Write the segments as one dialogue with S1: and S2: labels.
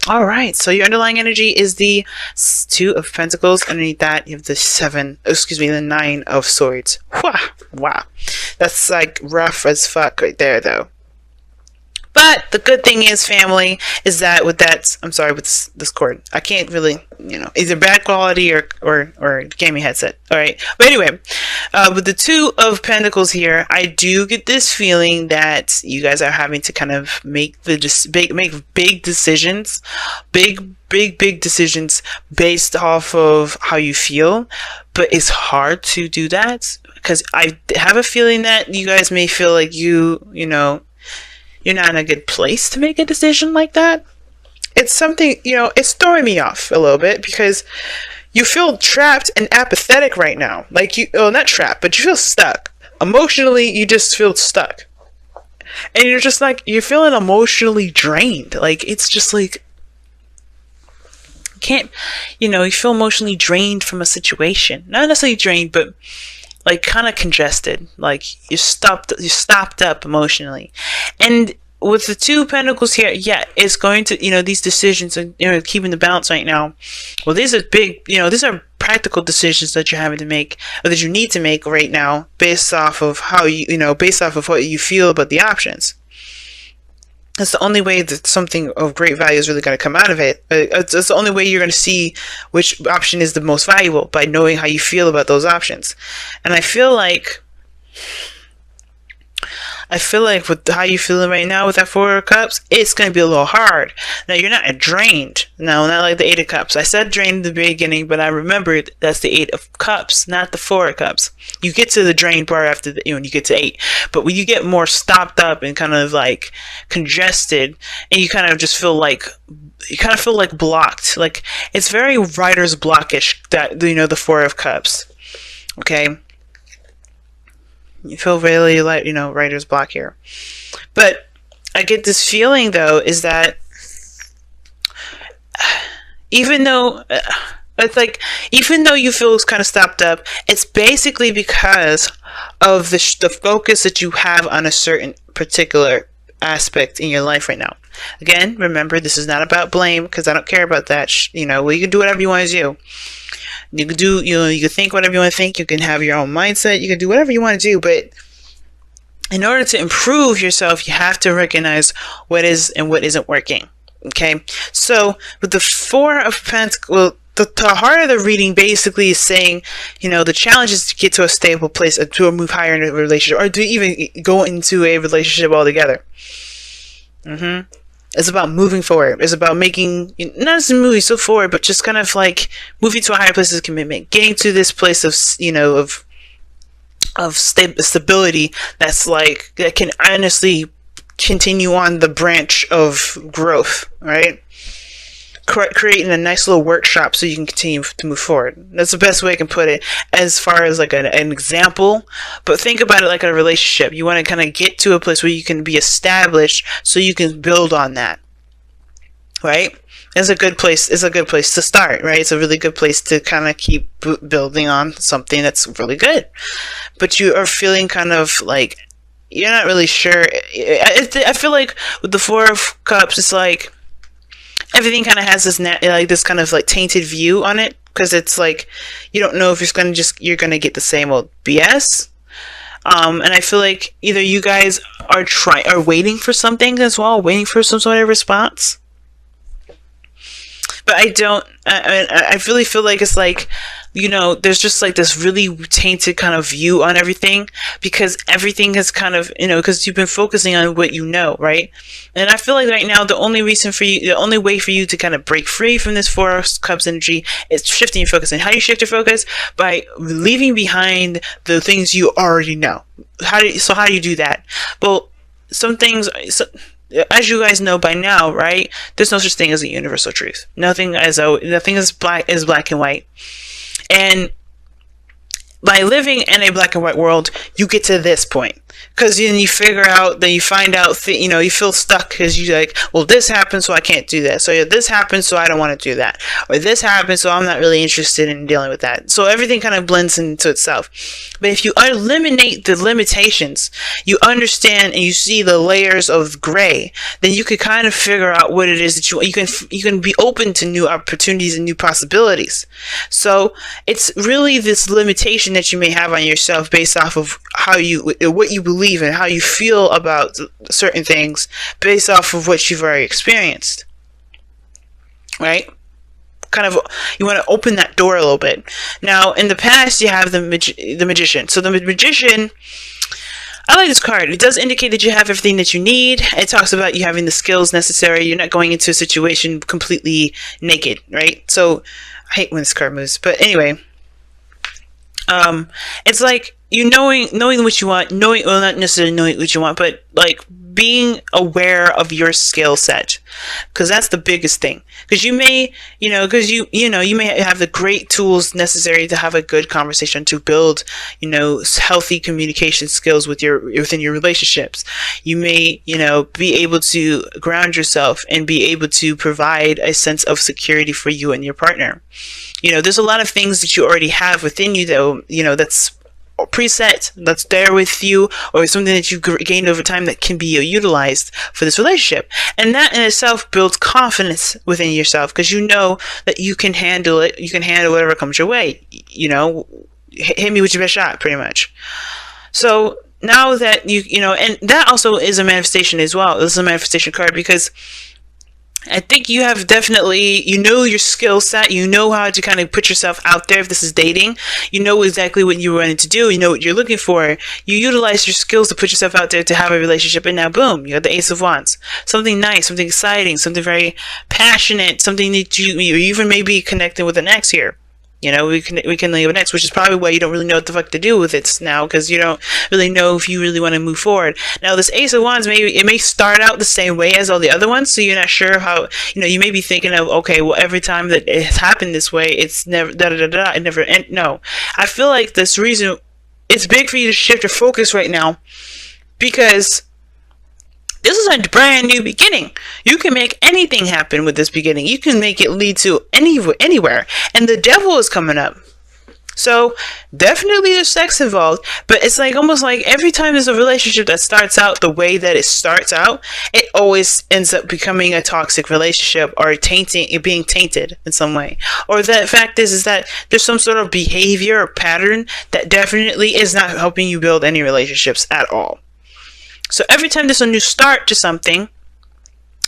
S1: All right, so your underlying energy is the Two of Pentacles. Underneath that, you have the Nine of Swords. Wow, wow. That's like rough as fuck right there, though. But the good thing is, family, is that with that, I'm sorry, with this cord, I can't really, either bad quality or gaming headset. All right, but anyway, with the Two of Pentacles here, I do get this feeling that you guys are having to kind of make big decisions, big decisions based off of how you feel. But it's hard to do that because I have a feeling that you guys may feel like you're not in a good place to make a decision like that. It's something, it's throwing me off a little bit because you feel trapped and apathetic right now. Like not trapped, but you feel stuck. Emotionally, you just feel stuck. And you're just like, you're feeling emotionally drained. Like, it's just like, you feel emotionally drained from a situation. Not necessarily drained, but like kind of congested, like you're stopped up emotionally. And with the Two Pentacles here, yeah, it's going to, these decisions and keeping the balance right now. Well, these are big, these are practical decisions that you're having to make, or that you need to make right now, based off of based off of what you feel about the options. That's the only way that something of great value is really going to come out of it. It's the only way you're going to see which option is the most valuable, by knowing how you feel about those options. And I feel like with how you're feeling right now with that Four of Cups, it's going to be a little hard. Now, you're not drained. No, not like the Eight of Cups. I said drained in the beginning, but I remembered that's the Eight of Cups, not the Four of Cups. You get to the drained part after when you get to 8. But when you get more stopped up and kind of like congested, and you kind of feel like blocked. Like, it's very writer's blockish, that, the Four of Cups. Okay? You feel really like, writer's block here. But I get this feeling, though, is that even though you feel kind of stopped up, it's basically because of the focus that you have on a certain particular aspect in your life right now. Again, remember, this is not about blame, because I don't care about that. You can do whatever you want to do. You can do, you can think whatever you want to think. You can have your own mindset. You can do whatever you want to do. But in order to improve yourself, you have to recognize what is and what isn't working. Okay? So with the Four of Pentacles, the heart of the reading basically is saying, the challenge is to get to a stable place, or to move higher in a relationship, or to even go into a relationship altogether. It's about moving forward. It's about making, not just moving so forward, but just kind of like moving to a higher place of commitment, getting to this place of, stability that's like, that can honestly continue on the branch of growth, right? Creating a nice little workshop so you can continue to move forward. That's the best way I can put it, as far as like an example. But think about it like a relationship. You want to kind of get to a place where you can be established, so you can build on that, right? It's a good place. It's a good place to start, right? It's a really good place to kind of keep building on something that's really good. But you are feeling kind of like you're not really sure. I feel like with the Four of Cups, it's like everything kind of has this kind of like tainted view on it, because it's like you don't know if you're gonna get the same old BS. And I feel like either you guys are waiting for something as well, waiting for some sort of response. But I really feel like it's like, there's just like this really tainted kind of view on everything, because everything is kind of, because you've been focusing on what right? And I feel like right now, the only way for you to kind of break free from this Four of Cups energy is shifting your focus. And how do you shift your focus? By leaving behind the things you already know. How do you do that? Well, some things, as you guys know by now, right? There's no such thing as a universal truth. Nothing is black and white. And by living in a black and white world, you get to this point. Because then you figure out, then you find out, you feel stuck because you're like, well, this happened, so I can't do that. So this happened, so I don't want to do that. Or this happened, so I'm not really interested in dealing with that. So everything kind of blends into itself. But if you eliminate the limitations, you understand and you see the layers of gray, then you can kind of figure out what it is that you can be open to new opportunities and new possibilities. So it's really this limitation that you may have on yourself based off of what you believe and how you feel about certain things based off of what you've already experienced, right? Kind of, you want to open that door a little bit. Now, in the past, you have the magician. So the magician, I like this card. It does indicate that you have everything that you need. It talks about you having the skills necessary. You're not going into a situation completely naked, right? So I hate when this card moves, but anyway, it's like you knowing what you want, not necessarily knowing what you want, but like being aware of your skill set, because that's the biggest thing. Because you may, you may have the great tools necessary to have a good conversation, to build, healthy communication skills within your relationships. You may, be able to ground yourself and be able to provide a sense of security for you and your partner. There's a lot of things that you already have within you that, that's preset, that's there with you, or something that you gained over time that can be utilized for this relationship. And that in itself builds confidence within yourself, because you know that you can handle it. You can handle whatever comes your way. Hit me with your best shot, pretty much. So now that and that also is a manifestation as well. This is a manifestation card, because I think you have definitely, your skill set, how to kind of put yourself out there. If this is dating, you know exactly what you're wanting to do, you know what you're looking for. You utilize your skills to put yourself out there to have a relationship, and now boom, you got the Ace of Wands. Something nice, something exciting, something very passionate, something that you even maybe connecting with an ex here. We can leave an ex, which is probably why you don't really know what the fuck to do with it now, because you don't really know if you really want to move forward. Now, this Ace of Wands, it may start out the same way as all the other ones, so you're not sure how, you may be thinking of, okay, well, every time that it has happened this way, it's never, it never end. No. I feel like this reason, it's big for you to shift your focus right now, because this is a brand new beginning. You can make anything happen with this beginning. You can make it lead to anywhere. And the devil is coming up. So definitely there's sex involved, but it's like almost like every time there's a relationship that starts out the way that it starts out, it always ends up becoming a toxic relationship, or being tainted in some way. Or the fact is that there's some sort of behavior or pattern that definitely is not helping you build any relationships at all. So every time there's a new start to something,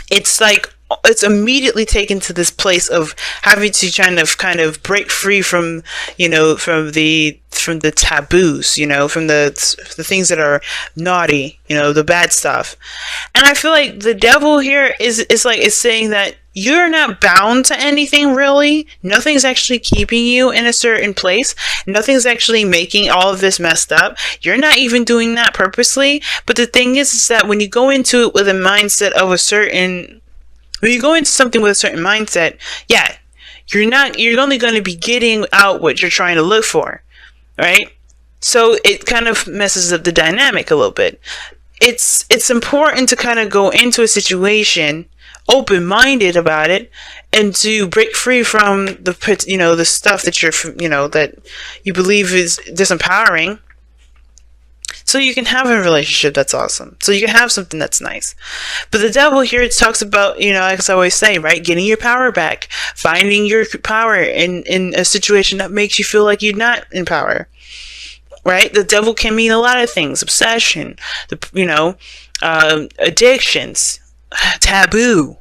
S1: it's like it's immediately taken to this place of having to kind of break free from the taboos, from the things that are naughty, the bad stuff. And I feel like the devil here is saying that you're not bound to anything, really. Nothing's actually keeping you in a certain place. Nothing's actually making all of this messed up. You're not even doing that purposely. But the thing is that when you go into it with a mindset of when you go into something with a certain mindset, yeah, you're only going to be getting out what you're trying to look for, right? So it kind of messes up the dynamic a little bit. It's important to kind of go into a situation open-minded about it, and to break free from the stuff that that you believe is disempowering, so you can have a relationship that's awesome, so you can have something that's nice. But the devil here talks about, like I always say, right, getting your power back, finding your power in a situation that makes you feel like you're not in power, right? The devil can mean a lot of things: obsession, addictions, taboo,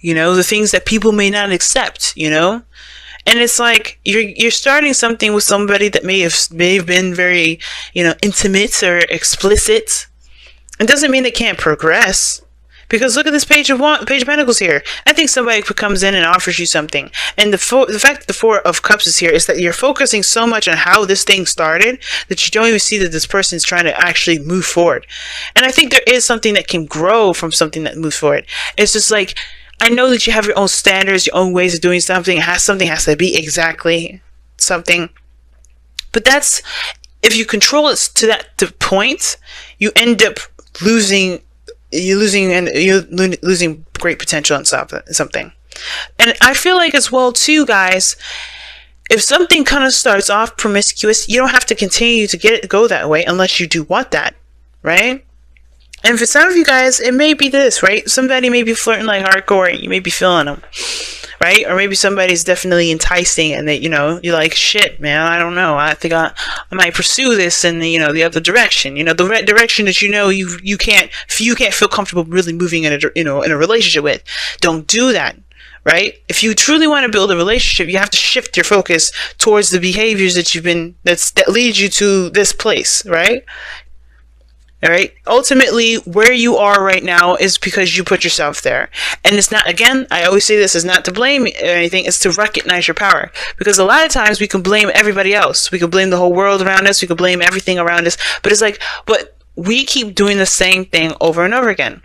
S1: the things that people may not accept, and it's like you're starting something with somebody that may have been very intimate or explicit. It doesn't mean they can't progress, because look at this Page of Pentacles here. I think somebody comes in and offers you something, and the fact that the Four of Cups is here is that you're focusing so much on how this thing started that you don't even see that this person is trying to actually move forward. And I think there is something that can grow from something that moves forward. It's just like, I know that you have your own standards, your own ways of doing something. Something has to be exactly something. But that's, if you control it to that point, you end up losing great potential in something. And I feel like as well too, guys, if something kind of starts off promiscuous, you don't have to continue to go that way unless you do want that, right? And for some of you guys, it may be this, right? Somebody may be flirting like hardcore and you may be feeling them, right? Or maybe somebody's definitely enticing and that, you're like, shit, man, I don't know. I think I might pursue this in the, the other direction, the direction that you can't feel comfortable really moving in a relationship with. Don't do that. Right? If you truly want to build a relationship, you have to shift your focus towards the behaviors that lead you to this place, right? All right. Ultimately, where you are right now is because you put yourself there. And it's not, again, I always say this is not to blame or anything, it's to recognize your power. Because a lot of times we can blame everybody else. We can blame the whole world around us. We can blame everything around us. But it's like, but we keep doing the same thing over and over again.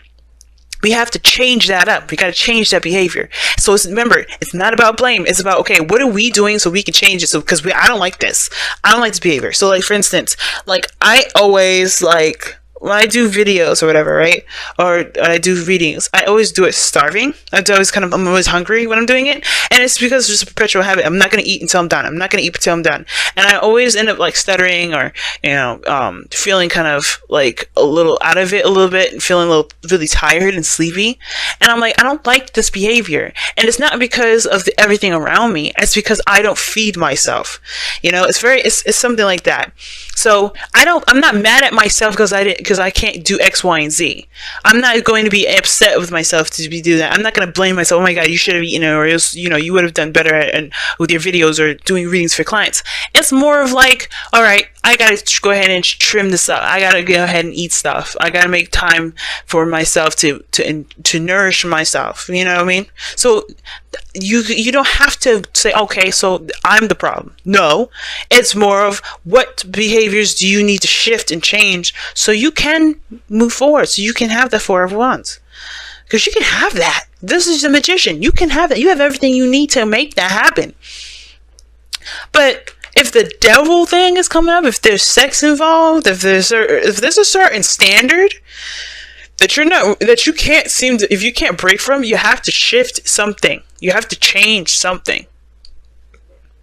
S1: We have to change that up. We got to change that behavior. So remember, it's not about blame. It's about, okay, what are we doing so we can change it? So, because I don't like this. I don't like this behavior. So, like, for instance, like, I always, like, when I do videos or whatever, right? Or I do readings, I always do it starving. I'm always hungry when I'm doing it. And it's because it's just a perpetual habit. I'm not going to eat until I'm done. I'm not going to eat until I'm done. And I always end up like stuttering or, feeling kind of like a little out of it a little bit and feeling a little really tired and sleepy. And I'm like, I don't like this behavior. And it's not because of everything around me. It's because I don't feed myself. It's something like that. So I'm not mad at myself because I can't do X, Y, and Z. I'm not going to be upset with myself to do that. I'm not going to blame myself. Oh my God, you should have eaten it, or else, you would have done better with your videos or doing readings for clients. It's more of like, all right, I got to go ahead and trim this up. I got to go ahead and eat stuff. I got to make time for myself to nourish myself. You know what I mean? So you don't have to say, okay, so I'm the problem. No, it's more of what behaviors do you need to shift and change so you can move forward, so you can have the Four of Wands. Because you can have that. This is the Magician. You can have that. You have everything you need to make that happen. But if the devil thing is coming up, if there's sex involved, if there's a certain standard that you can't if you can't break from, you have to shift something. You have to change something.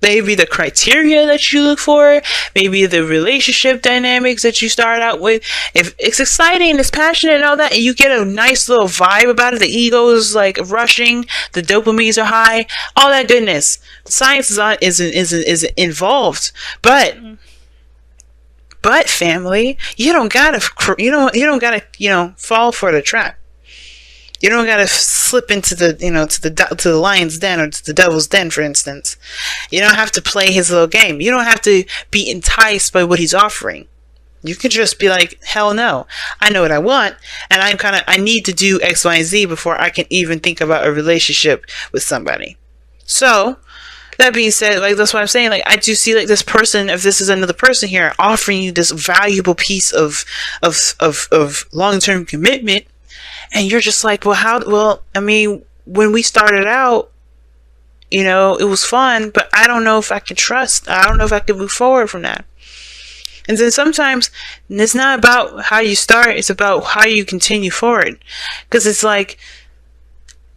S1: Maybe the criteria that you look for, maybe the relationship dynamics that you start out with. If it's exciting, it's passionate and all that, and you get a nice little vibe about it, the ego is like rushing, the dopamines are high, all that goodness. The science is involved, but family, you don't gotta fall for the trap. You don't gotta slip into the to the lion's den or to the devil's den, for instance. You don't have to play his little game. You don't have to be enticed by what he's offering. You can just be like, hell no, I know what I want, and I need to do X, Y, and Z before I can even think about a relationship with somebody. So, that being said, like, that's what I'm saying. Like, I do see, like, this person, if this is another person here, offering you this valuable piece of long-term commitment, and you're just like, I mean, when we started out, it was fun, but I don't know if I can trust. I don't know if I can move forward from that. And then sometimes it's not about how you start, it's about how you continue forward. Because it's like,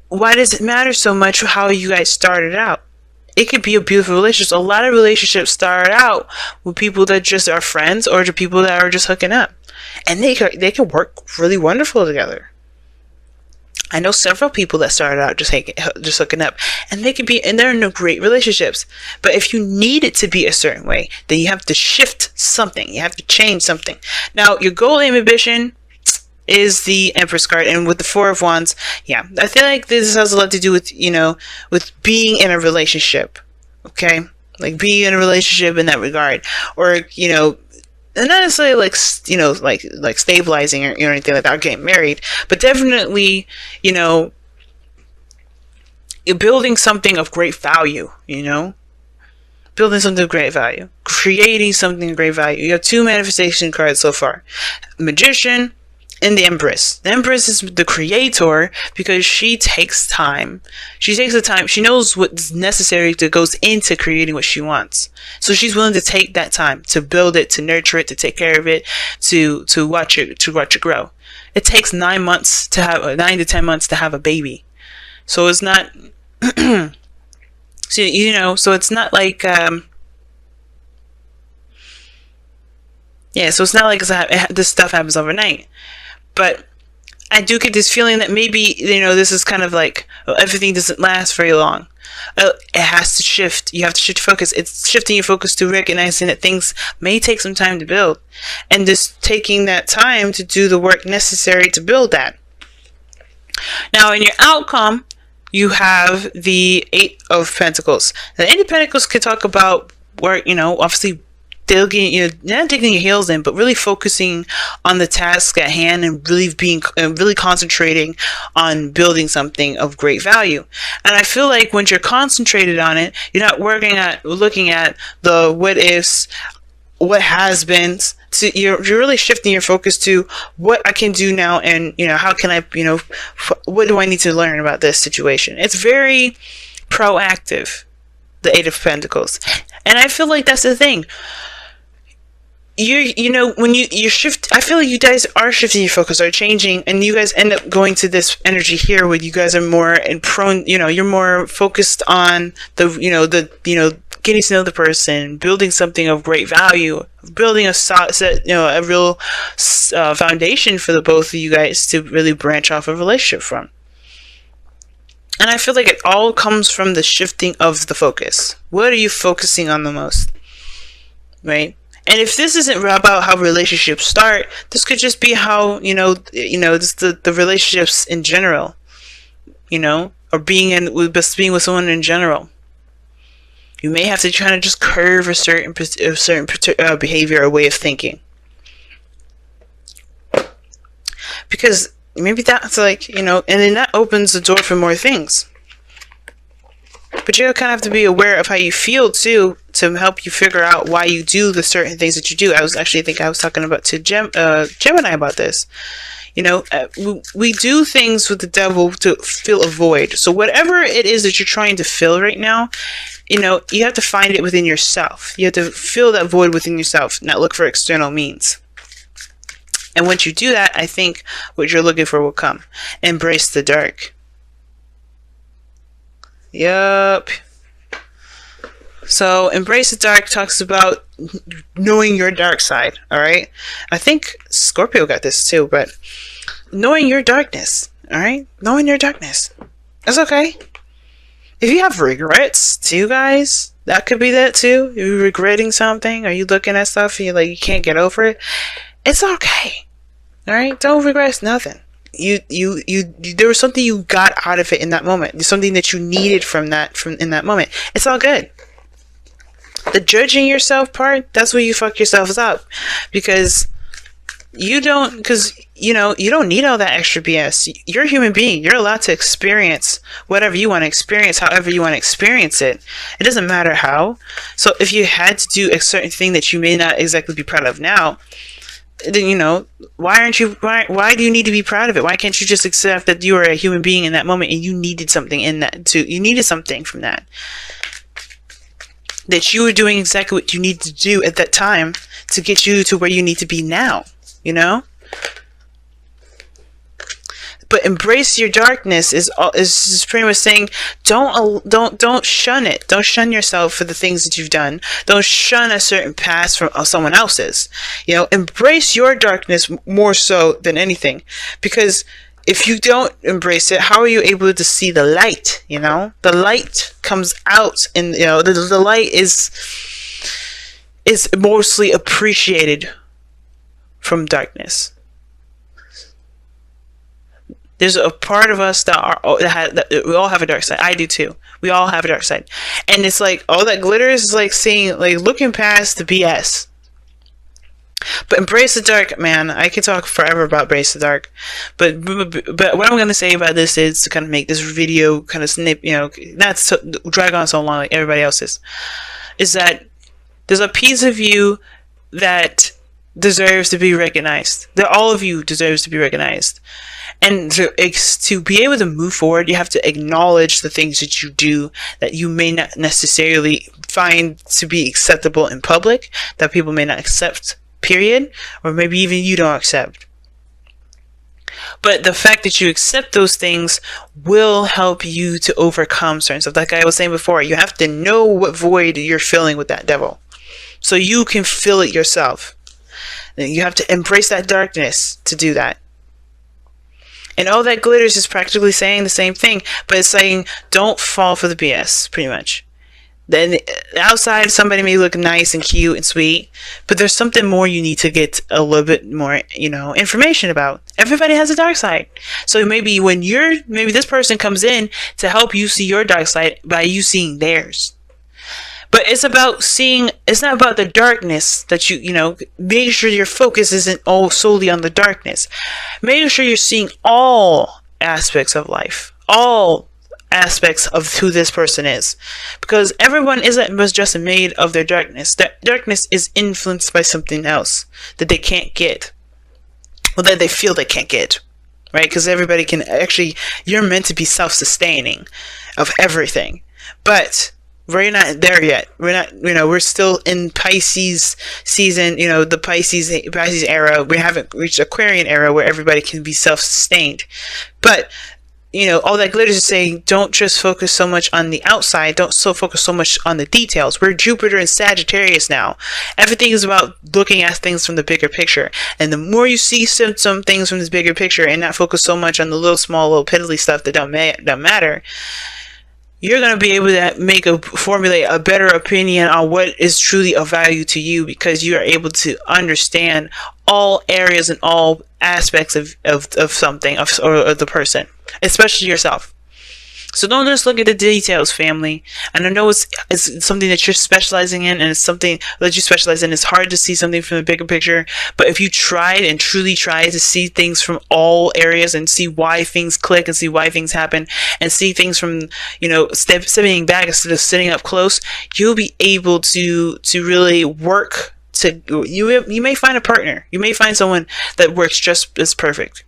S1: why does it matter so much how you guys started out? It could be a beautiful relationship. A lot of relationships start out with people that just are friends or the people that are just hooking up. And they can work really wonderful together. I know several people that started out just hooking up, and they're in great relationships. But if you need it to be a certain way, then you have to shift something. You have to change something. Now, your goal and ambition is the Empress card, and with the Four of Wands, yeah, I feel like this has a lot to do with with being in a relationship. Okay, like being in a relationship in that regard, or and not necessarily like stabilizing or anything like that, or getting married, but definitely you're building something of great value. Building something of great value, creating something of great value. You have two manifestation cards so far: Magician And the Empress. The Empress is the creator because she takes time. She takes the time. She knows what's necessary that goes into creating what she wants. So she's willing to take that time to build it, to nurture it, to take care of it, to watch it grow. It takes 9 months to have 9 to 10 months to have a baby. So it's not, so, you know, so it's not like, yeah, so it's not like this stuff happens overnight. But I do get this feeling that maybe, you know, this is kind of like, well, everything doesn't last very long. It has to shift. You have to shift focus. It's shifting your focus to recognizing that things may take some time to build. And just taking that time to do the work necessary to build that. Now, in your outcome, you have the 8 of Pentacles. The 8 of Pentacles can talk about work, you know, obviously digging, you know, not digging your heels in, but really focusing on the task at hand and really concentrating on building something of great value. And I feel like when you're concentrated on it, you're not looking at the what ifs, what has been. So you're really shifting your focus to what I can do now, and, you know, how can I, you know, what do I need to learn about this situation? It's very proactive, the 8 of Pentacles. And I feel like that's the thing. You know, when you shift, I feel like you guys are shifting your focus, are changing, and you guys end up going to this energy here where you guys are more prone, you know, you're more focused on getting to know the person, building something of great value, building a real foundation for the both of you guys to really branch off a relationship from. And I feel like it all comes from the shifting of the focus. What are you focusing on the most? Right? And if this isn't about how relationships start, this could just be how, just the relationships in general, or being with someone in general. You may have to try to just curve a certain behavior or way of thinking. Because maybe that's and then that opens the door for more things. But you kind of have to be aware of how you feel too, to help you figure out why you do the certain things that you do. I was talking about to Gemini about this. We do things with the devil to fill a void. So whatever it is that you're trying to fill right now, you have to find it within yourself. You have to fill that void within yourself, not look for external means. And once you do that, I think what you're looking for will come. Embrace the dark. Yup. So, Embrace the Dark talks about knowing your dark side, alright? I think Scorpio got this too, but knowing your darkness, alright? Knowing your darkness. That's okay. If you have regrets too, guys, that could be that too. If you're regretting something, or you looking at stuff and you can't get over it, it's okay. Alright? Don't regret nothing. There was something you got out of it in that moment. There's something that you needed from in that moment. It's all good. The judging yourself part, that's where you fuck yourselves up, because you don't need all that extra BS. You're a human being. You're allowed to experience whatever you want to experience, however you want to experience it. It doesn't matter how. So if you had to do a certain thing that you may not exactly be proud of now, then why do you need to be proud of it? Why can't you just accept that you are a human being in that moment and you needed something in that too? You needed something from that you were doing exactly what you need to do at that time to get you to where you need to be now, But embrace your darkness is pretty much saying don't shun it. Don't shun yourself for the things that you've done. Don't shun a certain past from someone else's. Embrace your darkness more so than anything, because if you don't embrace it, how are you able to see the light? The light comes out, and the light is mostly appreciated from darkness. There's a part of us that we all have a dark side. I do too. We all have a dark side, and it's like all that glitters is looking past the BS. But embrace the dark, man. I could talk forever about embrace the dark, but what I'm gonna say about this is to kind of make this video kind of not so drag on so long like everybody else's. Is that there's a piece of you that deserves to be recognized. That all of you deserves to be recognized. And to be able to move forward, you have to acknowledge the things that you do that you may not necessarily find to be acceptable in public, that people may not accept, period, or maybe even you don't accept. But the fact that you accept those things will help you to overcome certain stuff. Like I was saying before, you have to know what void you're filling with that devil, so you can fill it yourself. You have to embrace that darkness to do that. And all that glitters is practically saying the same thing, but it's saying don't fall for the BS, pretty much. Then outside, somebody may look nice and cute and sweet, but there's something more you need to get a little bit more, information about. Everybody has a dark side. So maybe maybe this person comes in to help you see your dark side by you seeing theirs. But it's not about the darkness that make sure your focus isn't all solely on the darkness. Make sure you're seeing all aspects of life, all aspects of who this person is. Because everyone was just made of their darkness. That darkness is influenced by something else that they can't get. Well, that they feel they can't get. Right? Because everybody you're meant to be self-sustaining of everything. But we're not there yet. We're not, we're still in Pisces season, the Pisces era. We haven't reached Aquarian era where everybody can be self-sustained. But, all that glitters is saying don't just focus so much on the outside. Don't focus so much on the details. We're Jupiter and Sagittarius now. Everything is about looking at things from the bigger picture. And the more you see some things from this bigger picture and not focus so much on the little piddly stuff that don't matter, you're going to be able to formulate a better opinion on what is truly of value to you, because you are able to understand all areas and all aspects of something or of the person, especially yourself. So don't just look at the details, family. And I know it's something that you're specializing in, and it's something that you specialize in. It's hard to see something from the bigger picture. But if you truly try to see things from all areas and see why things click and see why things happen and see things from, stepping back instead of sitting up close, you'll be able to really work you may find a partner. You may find someone that works just as perfect.